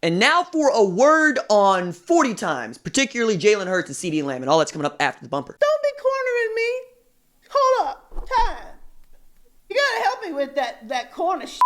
And now for a word on 40 times, particularly Jalen Hurts and CeeDee Lamb, and all that's coming up after the bumper. Don't be cornering me. Hold up. Time. You gotta help me with that corner shit.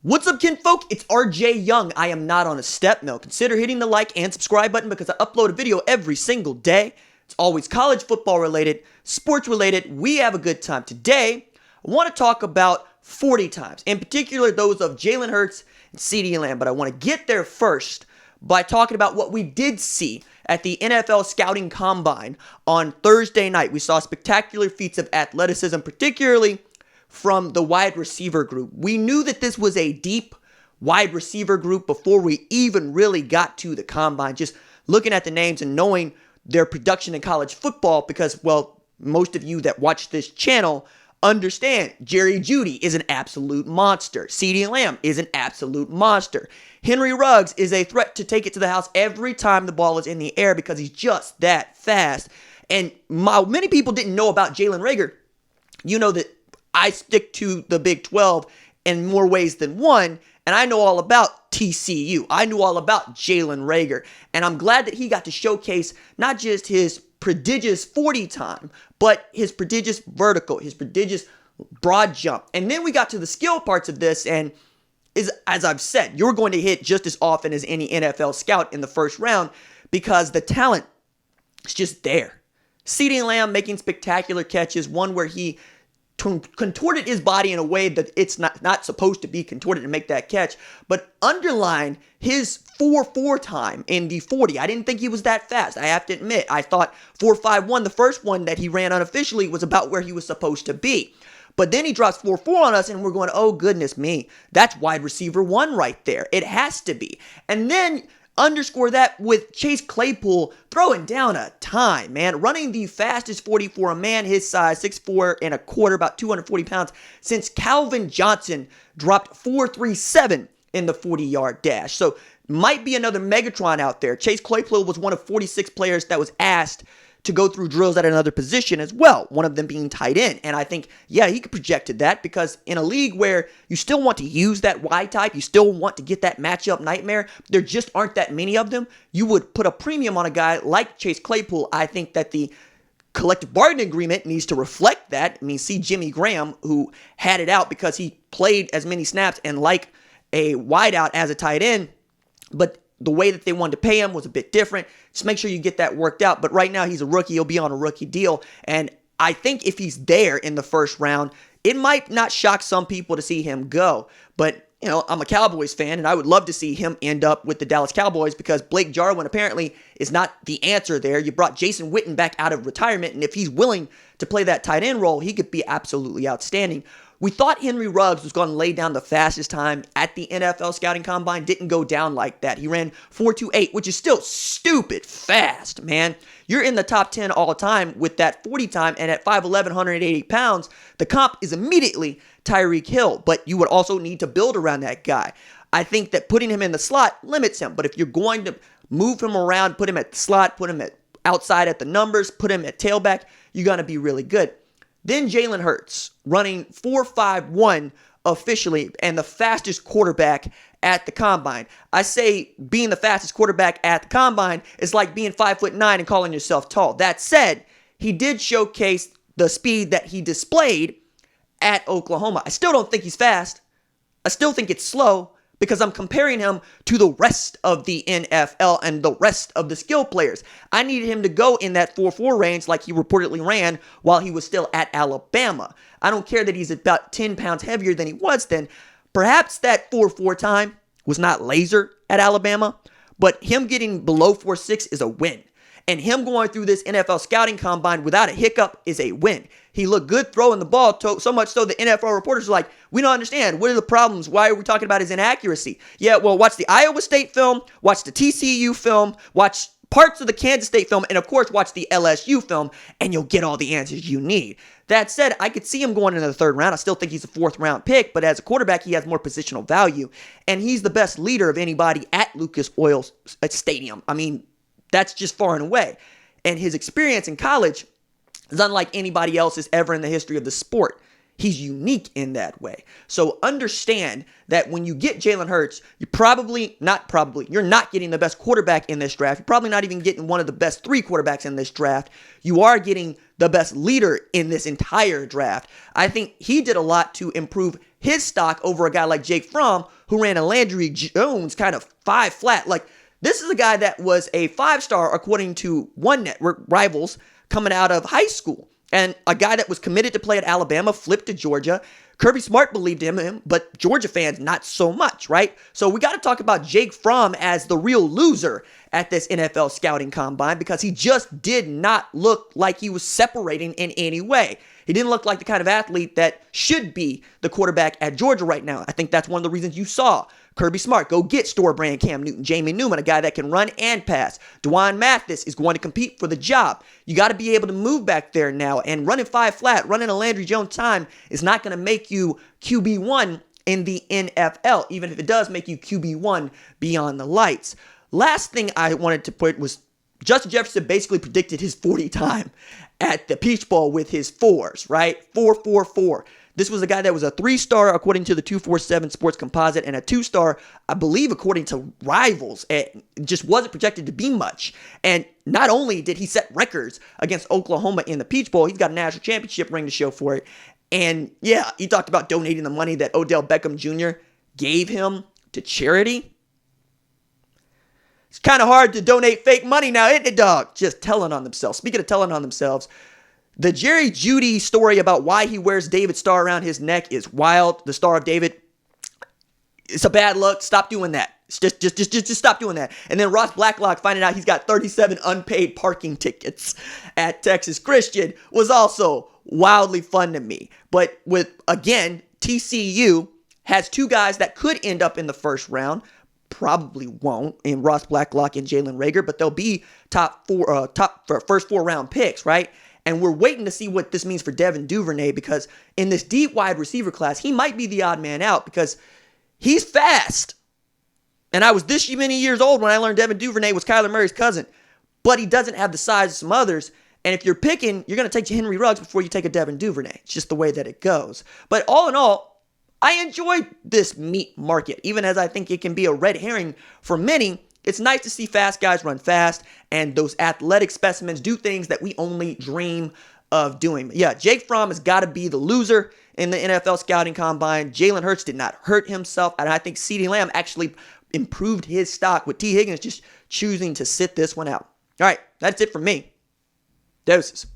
What's up, kinfolk? It's RJ Young. I am not on a step mill. Consider hitting the like and subscribe button because I upload a video every single day. It's always college football related, sports related. We have a good time. Today, I want to talk about 40 times, in particular those of Jalen Hurts and CeeDee Lamb. But I want to get there first by talking about what we did see at the NFL Scouting Combine on Thursday night. We saw spectacular feats of athleticism, particularly from the wide receiver group. We knew that this was a deep wide receiver group before we even really got to the combine, just looking at the names and knowing their production in college football because, well, most of you that watch this channel understand Jerry Jeudy is an absolute monster. CeeDee Lamb is an absolute monster. Henry Ruggs is a threat to take it to the house every time the ball is in the air because he's just that fast. And many people didn't know about Jalen Reagor. You know that I stick to the Big 12 in more ways than one, and I know all about TCU. I knew all about Jalen Reagor, and I'm glad that he got to showcase not just his prodigious 40 time, but his prodigious vertical, his prodigious broad jump. And then we got to the skill parts of this, and as I've said, you're going to hit just as often as any NFL scout in the first round because the talent is just there. CeeDee Lamb making spectacular catches, one where he contorted his body in a way that it's not supposed to be contorted to make that catch, but underline his 4.4 time in the 40. I didn't think he was that fast. I have to admit, I thought 4.51, the first one that he ran unofficially, was about where he was supposed to be. But then he drops 4.4 on us and we're going, oh goodness me, that's wide receiver one right there. It has to be. And then underscore that with Chase Claypool throwing down a time, man. Running the fastest 40 for a man his size, 6'4 and a quarter, about 240 pounds, since Calvin Johnson dropped 4.37 in the 40-yard dash. So might be another Megatron out there. Chase Claypool was one of 46 players that was asked to go through drills at another position as well, one of them being tight end. And I think, yeah, he could project to that because in a league where you still want to use that Y type, you still want to get that matchup nightmare, there just aren't that many of them. You would put a premium on a guy like Chase Claypool. I think that the collective bargaining agreement needs to reflect that. I mean, see Jimmy Graham, who had it out because he played as many snaps and like a wideout as a tight end, but the way that they wanted to pay him was a bit different. Just make sure you get that worked out. But right now he's a rookie. He'll be on a rookie deal. And I think if he's there in the first round, it might not shock some people to see him go. But, you know, I'm a Cowboys fan and I would love to see him end up with the Dallas Cowboys because Blake Jarwin apparently is not the answer there. You brought Jason Witten back out of retirement. And if he's willing to play that tight end role, he could be absolutely outstanding. We thought Henry Ruggs was going to lay down the fastest time at the NFL Scouting Combine. Didn't go down like that. He ran 4.28, which is still stupid fast, man. You're in the top 10 all time with that 40 time, and at 5'11", 180 pounds, the comp is immediately Tyreek Hill, but you would also need to build around that guy. I think that putting him in the slot limits him, but if you're going to move him around, put him at the slot, put him at outside at the numbers, put him at tailback, you're going to be really good. Then Jalen Hurts running 4.51 officially and the fastest quarterback at the combine. I say being the fastest quarterback at the combine is like being 5'9" and calling yourself tall. That said, he did showcase the speed that he displayed at Oklahoma. I still don't think he's fast. I still think it's slow because I'm comparing him to the rest of the NFL and the rest of the skill players. I needed him to go in that 4.4 range like he reportedly ran while he was still at Alabama. I don't care that he's about 10 pounds heavier than he was then. Perhaps that 4.4 time was not laser at Alabama, but him getting below 4.6 is a win. And him going through this NFL Scouting Combine without a hiccup is a win. He looked good throwing the ball, so much so the NFL reporters are like, we don't understand. What are the problems? Why are we talking about his inaccuracy? Yeah, well, watch the Iowa State film, watch the TCU film, watch parts of the Kansas State film, and of course, watch the LSU film, and you'll get all the answers you need. That said, I could see him going into the third round. I still think he's a fourth round pick, but as a quarterback, he has more positional value, and he's the best leader of anybody at Lucas Oil Stadium. I mean, that's just far and away. And his experience in college is unlike anybody else's ever in the history of the sport. he's unique in that way. So understand that when you get Jalen Hurts, you're not getting the best quarterback in this draft. You're probably not even getting one of the best 3 quarterbacks in this draft. You are getting the best leader in this entire draft. I think he did a lot to improve his stock over a guy like Jake Fromm, who ran a Landry Jones kind of 5 flat. Like, this is a guy that was a 5-star according to One Network, Rivals, coming out of high school. And a guy that was committed to play at Alabama flipped to Georgia. Kirby Smart believed in him, but Georgia fans not so much, right? So we got to talk about Jake Fromm as the real loser at this NFL scouting combine, because he just did not look like he was separating in any way. He didn't look like the kind of athlete that should be the quarterback at Georgia right now. I think that's one of the reasons you saw Kirby Smart go get store brand Cam Newton, Jamie Newman, a guy that can run and pass. Dwan Mathis is going to compete for the job. You got to be able to move back there now, and running 5 flat, running a Landry Jones time is not going to make you QB1 in the NFL, even if it does make you QB1 beyond the lights. Last thing I wanted to put was Justin Jefferson basically predicted his 40 time at the Peach Bowl with his 4s, right? 4-4-4. This was a guy that was a 3-star according to the 247 Sports Composite, and a 2-star, I believe, according to Rivals. It just wasn't projected to be much. And not only did he set records against Oklahoma in the Peach Bowl, he's got a national championship ring to show for it. And yeah, he talked about donating the money that Odell Beckham Jr. gave him to charity. It's kind of hard to donate fake money now, isn't it, dog? Just telling on themselves. Speaking of telling on themselves, the Jerry Jeudy story about why he wears David's star around his neck is wild. The Star of David, it's a bad look. Stop doing that. Just stop doing that. And then Ross Blacklock finding out he's got 37 unpaid parking tickets at Texas Christian was also wildly fun to me. But again, TCU has 2 guys that could end up in the first round. Probably won't, in Ross Blacklock and Jalen Reagor, but they'll be first 4 round picks, right? And we're waiting to see what this means for Devin Duvernay, because in this deep wide receiver class, he might be the odd man out because he's fast. And I was this many years old when I learned Devin Duvernay was Kyler Murray's cousin, but he doesn't have the size of some others. And if you're picking, you're going to take Henry Ruggs before you take a Devin Duvernay. It's just the way that it goes. But all in all, I enjoyed this meat market, even as I think it can be a red herring for many. It's nice to see fast guys run fast and those athletic specimens do things that we only dream of doing. But yeah, Jake Fromm has got to be the loser in the NFL scouting combine. Jalen Hurts did not hurt himself, and I think CeeDee Lamb actually improved his stock, with T. Higgins just choosing to sit this one out. All right, that's it from me. Doses.